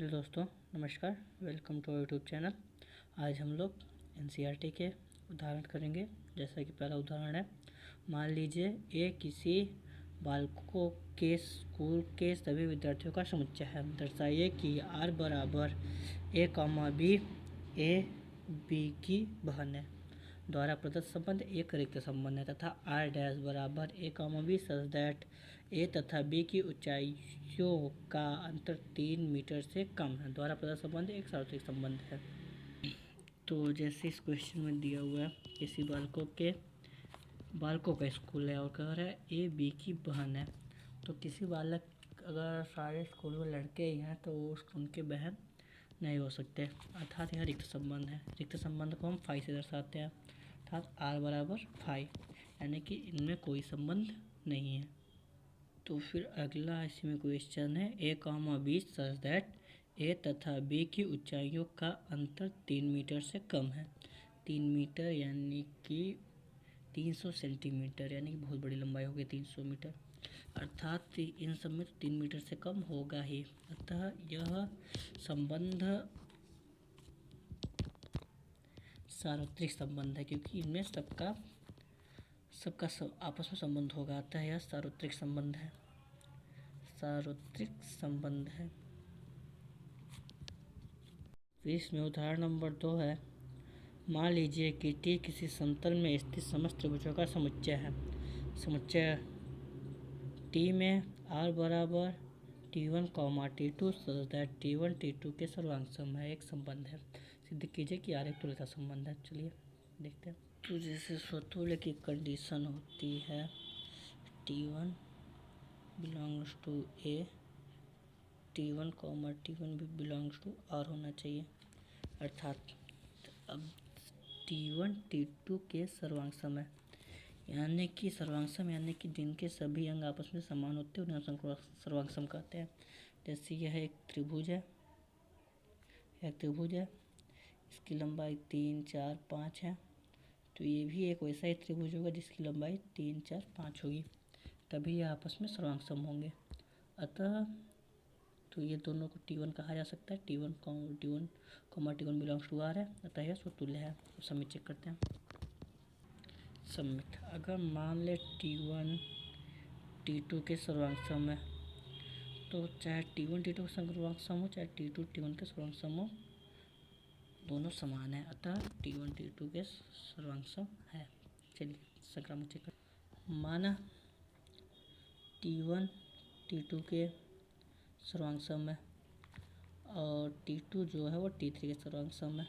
Hello दोस्तों, नमस्कार। Welcome to YouTube channel. आज हम लोग एनसीईआरटी के उदाहरण करेंगे। जैसा कि पहला उदाहरण है, मान लीजिए ए किसी बालकों के स्कूल के सभी विद्यार्थियों का समुच्चय है। दर्शाइए कि आर बराबर ए कॉमा बी ए बी की बहन है। द्वारा प्रदत्त संबंध एक रिक्त संबंध है तथा आर डैश बराबर ए कॉमा बी सच दैट ए तथा बी की ऊंचाइयों का अंतर 3 मीटर से कम है। द्वारा प्रदत्त संबंध एक सार्वत्रिक संबंध है। तो जैसे इस क्वेश्चन में दिया हुआ है, किसी बालकों का स्कूल है और कह रहा है ए बी की बहन है। तो किसी बालक, अगर सारे स्कूल में लड़के ही हैं तो उनके बहन नहीं हो सकते, अर्थात यह रिक्त संबंध है। रिक्त संबंध को हम फाई से दर्शाते हैं, अर्थात आर बराबर फाई, यानी कि इनमें कोई संबंध नहीं है। तो फिर अगला इसमें क्वेश्चन है, ए कॉमा बी सच दैट ए तथा बी की ऊंचाइयों का अंतर 3 मीटर से कम है। 3 मीटर यानी कि 300 सेंटीमीटर, यानी कि बहुत बड़ी लंबाई होगी 300 मीटर, अर्थात इन सब में 3 मीटर से कम होगा ही। अतः यह संबंध सार्वत्रिक संबंध है, क्योंकि इनमें सबका आपस में संबंध होगा। अतः यह सार्वत्रिक संबंध है। फिर इसमें उदाहरण नंबर 2 है, मान लीजिए कि टी किसी समतल में स्थित समस्त त्रिभुजों का समुच्चय है। समुच्चय टी में आर बराबर T1, T2 such that T1 T2 के सर्वांग सम है। एक संबंध है। सिद्ध कीजिए कि आर एक तुल्यता संबंध है। चलिए देखते हैं। तो जैसे स्वतुल्य की कंडीशन होती है, T1 belongs to A, T1, T1 भी बिलोंग्स टू आर होना चाहिए। अर्थात अब T1 T2 के सर्वांग सम है, यानी कि सर्वांग सम यानी कि जिनके सभी अंग आपस में समान होते हैं उन्हें सर्वांग सम कहते हैं। जैसे यह एक त्रिभुज है, इसकी लंबाई 3, 4, 5 है। तो ये भी एक वैसा ही त्रिभुज होगा जिसकी लंबाई 3, 4, 5 होगी, तभी ये आपस में सर्वांग सम होंगे। अतः तो ये दोनों को T1 कहा जा सकता है। T1 बिलोंग्स टू आर है, अतः यह स्वतुल्य है। सबमिट चेक करते हैं। सबमिट। अगर मान ले T1 T2 के सर्वांग सम है, तो चाहे T1 T2 का सर्वांग सम हो, चाहे T2 T1 के सर्वांग सम हो, दोनों समान है। अतः T1 T2 के सर्वांग सम है। चलिए संक्रामक चेक कर। माना T1 T2 के सर्वांग सम है और T2 जो है वो T3 के सर्वांग सम है,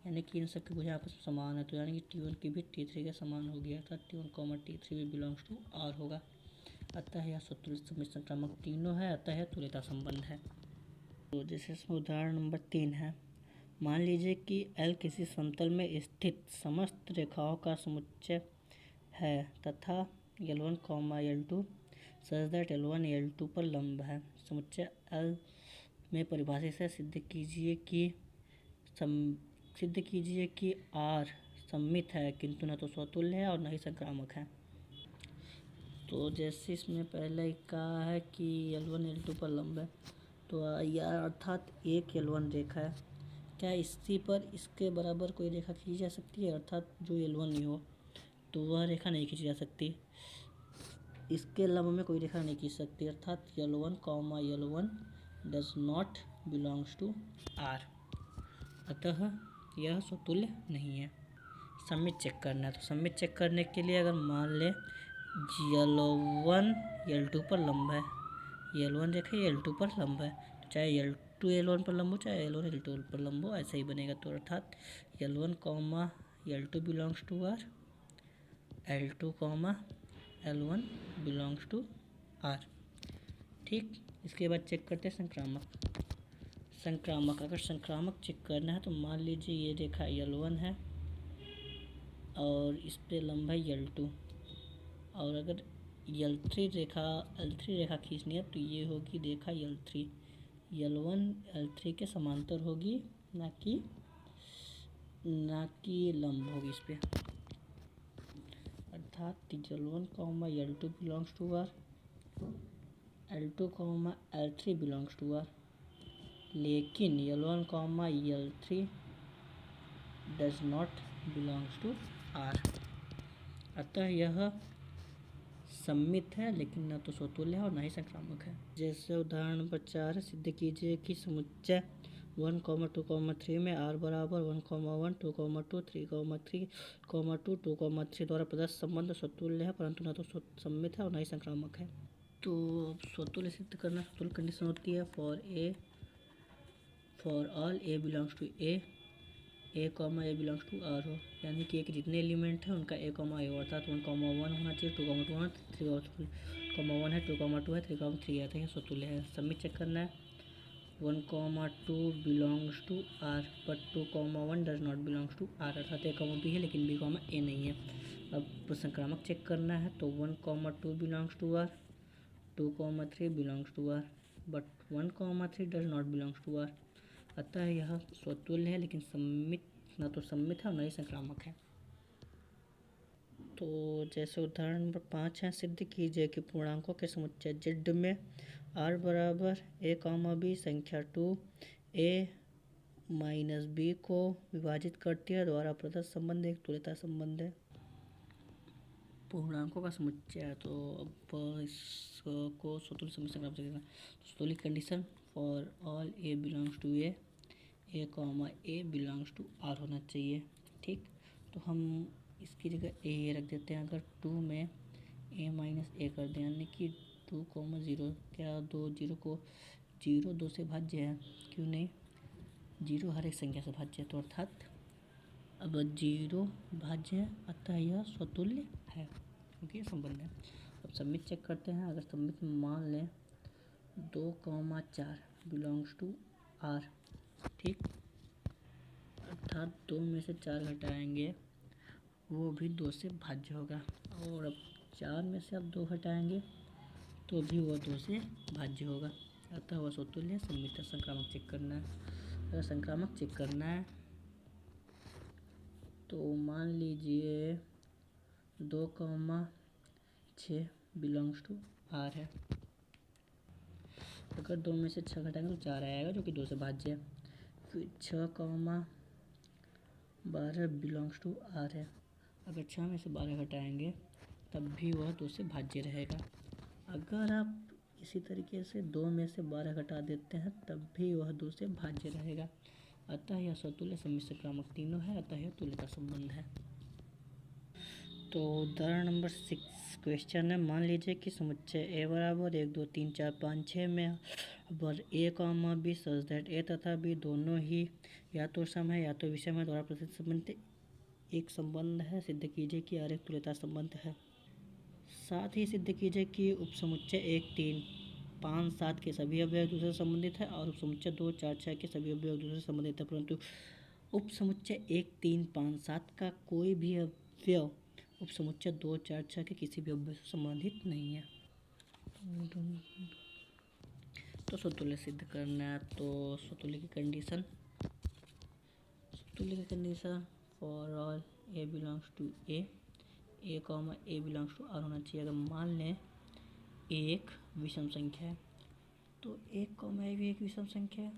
यानी कि इन सब की भुजा आपस में समान है। तो यानी कि T1 की भी T3 के समान होगी, अर्थात T1, T3 भी बिलोंग्स टू आर होगा। अतः यह स्वतुल्य समित संक्रामक तीनों है, अतः यह तुल्यता संबंध है। तो जैसे इसमें उदाहरण नंबर 3 है, मान लीजिए कि L किसी समतल में स्थित समस्त रेखाओं का समुच्चय है तथा L1, L2 such that L1 L2 पर लंब है। समुच्चय L में परिभाषित से सिद्ध कीजिए कि R सममित है, किंतु न तो स्वतुल्य है और न ही संक्रामक है। तो जैसे इसमें पहले ही कहा है कि L1 L2 पर लंब है, तो यह अर्थात एक L1 रेखा है। क्या इसी पर इसके बराबर कोई रेखा खींची जा सकती है? अर्थात जो L1 नहीं हो तो वह रेखा नहीं खींची जा सकती। इसके लंब में कोई रेखा नहीं खींच सकती, अर्थात L1, L1 does not belongs to R, अतः यह स्वतुल्य नहीं है। सबमिट चेक करना है। तो सबमिट चेक करने के लिए अगर मान ले L1 L2 पर लंब है, L1 रेखा L2 पर लंब है, तो चाहे L2 L1 पर लंब हो, चाहे L1 L2 पर लंब हो, ऐसा ही बनेगा। तो अर्थात L1, L2 belongs to R, L2, L1 belongs to R। ठीक, इसके बाद चेक करते हैं संक्रामक। अगर संक्रामक चेक करना है तो मान लीजिए ये रेखा L1 है और इस पे लंब है L2, और अगर L3 रेखा खींचनी है तो ये होगी रेखा L3, L1 L3 के समांतर होगी, ना कि लंब होगी इस पे। अर्थात L1, L2 belongs to R, L2, L3 belongs to R। लेकिन L1 comma L3 does not belongs to R। अतः यह सममित है लेकिन न तो स्वतुल्य है और न ही संक्रामक है। जैसे उदाहरण नंबर 4 सिद्ध कीजिए कि समुच्चय 1, 2, 3 में R बराबर 1, 1, 2, 2, 3, 3, 2, 2, 3 द्वारा प्रदत्त संबंध स्वतुल्य है परंतु न तो सममित है और न ही संक्रामक है। तो स्वतुल्य सिद्ध करना, स्वतुल्य कंडीशन होती है for all A belongs to A comma A belongs to R हो, यानी कि एक जितने एलिमेंट हैं उनका ए कॉमा ए अर्थात 1, 1 होना चाहिए, 2, 2 होना, 3, 1 है, 2, 2 है, 3, 3 आता है, स्वतुल्य है। सबमिट चेक करना है। 1, 2 belongs to R but 2, 1 does not belongs to R, अर्थात ए कॉमा बी है लेकिन बी कॉमा ए नहीं है। अब संक्रामक चेक करना है तो 1, 2 belongs to R, 2, 3 belongs to R but 1, 3 does not belongs to R, अतः यह स्वतुल्य है लेकिन न तो सममित है और न ही संक्रामक है। तो जैसे उदाहरण नंबर 5 है, सिद्ध कीजिए कि पूर्णांकों के समुच्चय Z में R बराबर a कॉमा b संख्या 2 a माइनस b को विभाजित करती है द्वारा प्रदत्त संबंध एक तुल्यता संबंध है। पूर्णांकों का समुच्चय है तो अब इसको स्वतुल्य समुच्चय संक्रामक करेगा। स्वतुल्य condition for all a belongs to A comma A belongs to R होना चाहिए। ठीक, तो हम इसकी जगह ए रख देते हैं। अगर 2 में ए माइनस ए कर दें यानी कि 2, 0, क्या 2 0 को 0 2 से भाज्य है, क्यों नहीं, 0 हर एक संख्या से भाज्य है, तो अर्थात अब 0 भाज्य है अतः यह स्वतुल्य है क्योंकि ये संबंध है। अब सबमिट चेक करते हैं। अगर सबमिट में मान लें 2, 4 बिलोंग्स टू आर, ठीक, अर्थात 2 में से 4 घटाएंगे वो भी 2 से भाज्य होगा, और अब 4 में से अब 2 घटाएंगे तो भी वह 2 से भाज्य होगा, अतः वह स्वतुल्य सममित है। संक्रामक चेक करना है। अगर संक्रामक चेक करना है तो मान लीजिए 2, 6 बिलोंग्स टू आर है। अगर 2 में से 6 घटाएंगे तो 4 आएगा जो कि 2 से भाज्य है। फिर 6, 12 बिलोंग्स टू आर है। अगर 6 में से 12 घटाएंगे तब भी वह 2 से भाज्य रहेगा। अगर आप इसी तरीके से 2 में से 12 घटा देते हैं तब भी वह 2 से भाज्य रहेगा, अतः यह स्वतुल्य सममित संक्रामक तीनों है, अतः यह तुल्यता संबंध है। तो उदाहरण नंबर 6 क्वेश्चन है, मान लीजिए कि समुच्चय ए बराबर 1, 2, 3, 4, 5, 6 में अबर ए कॉमा बी सच दैट ए तथा बी दोनों ही या तो सम है या तो विषम है द्वारा प्रदत्त संबंध एक संबंध है। सिद्ध कीजिए कि आर एक तुल्यता संबंध है। साथ ही सिद्ध कीजिए कि उपसमुच्चय 1, 3, 5, 7 के सभी अवयव दूसरे से संबंधित है और उपसमुच्चय 2, 4, 6 के सभी अवयव दूसरे से संबंधित है, परंतु उपसमुच्चय 1, 3, 5, 7 का कोई भी अवयव उपसमुच्चय 2, 4, 6 के किसी भी अवयव से संबंधित नहीं है। तो स्वतुल्य सिद्ध करना है। तो स्वतुल्य की condition for all A belongs to A comma A belongs to R होना चाहिए। अगर मान लें एक विषम संख्या है तो 1 कॉमा ए भी एक विषम संख्या है,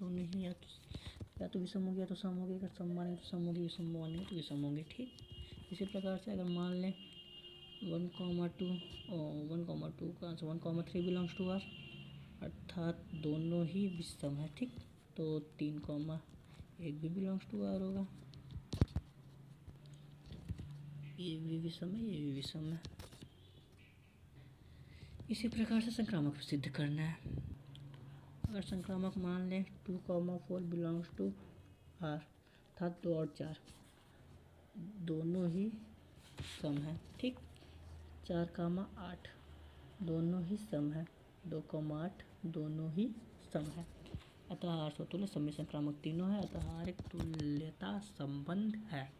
दोनों ही या तो विषम हो गया तो सम हो गया, अगर सम मानेंगे तो सम होगी, विषम मानेंगे तो विषम होंगे। ठीक, इसी प्रकार से अगर मान लें 1, 2 3 बिलोंग्स टू आर, अर्थात दोनों ही विषम है। ठीक, तो 3, 1 भी बिलोंग्स टू आर होगा, ये भी विषम है, ये भी विषम है। इसी प्रकार से संक्रामक सिद्ध करना है। अगर संक्रामक मान लें 2, 4 बिलोंग्स टू आर, अर्थात 2 और 4 दोनों ही सम है। ठीक, 4, 8 दोनों ही सम है, 2, 8 दोनों ही सम है, अतः आर स्वतुल्य सममित संक्रामक तीनों है, अतः आर एक तुल्यता संबंध है।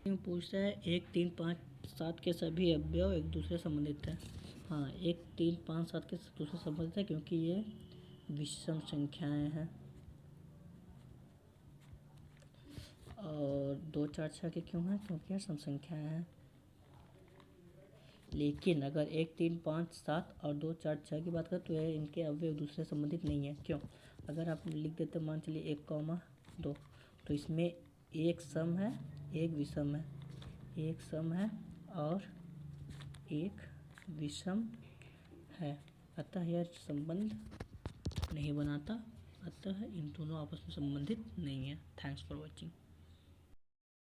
पूछता है 1, 3, 5, 7 के सभी अवयव एक दूसरे से संबंधित है। हाँ, 1, 3, 5, 7 के दूसरे संबंधित है क्योंकि ये विषम संख्याएं हैं, और 2, 4, 6 के क्यों हैं, क्योंकि यह सम संख्याएं हैं। लेकिन अगर 1, 3, 5, 7 और 2, 4, 6 की बात करें तो यह इनके अवयव दूसरे संबंधित नहीं है। क्यों? अगर आप लिख देते मान चलिए 1,2, तो इसमें एक सम है, एक विषम है, एक सम है और एक विषम है, अतः यह संबंध नहीं बनाता, अतः इन दोनों आपस में संबंधित नहीं है। Thanks for watching.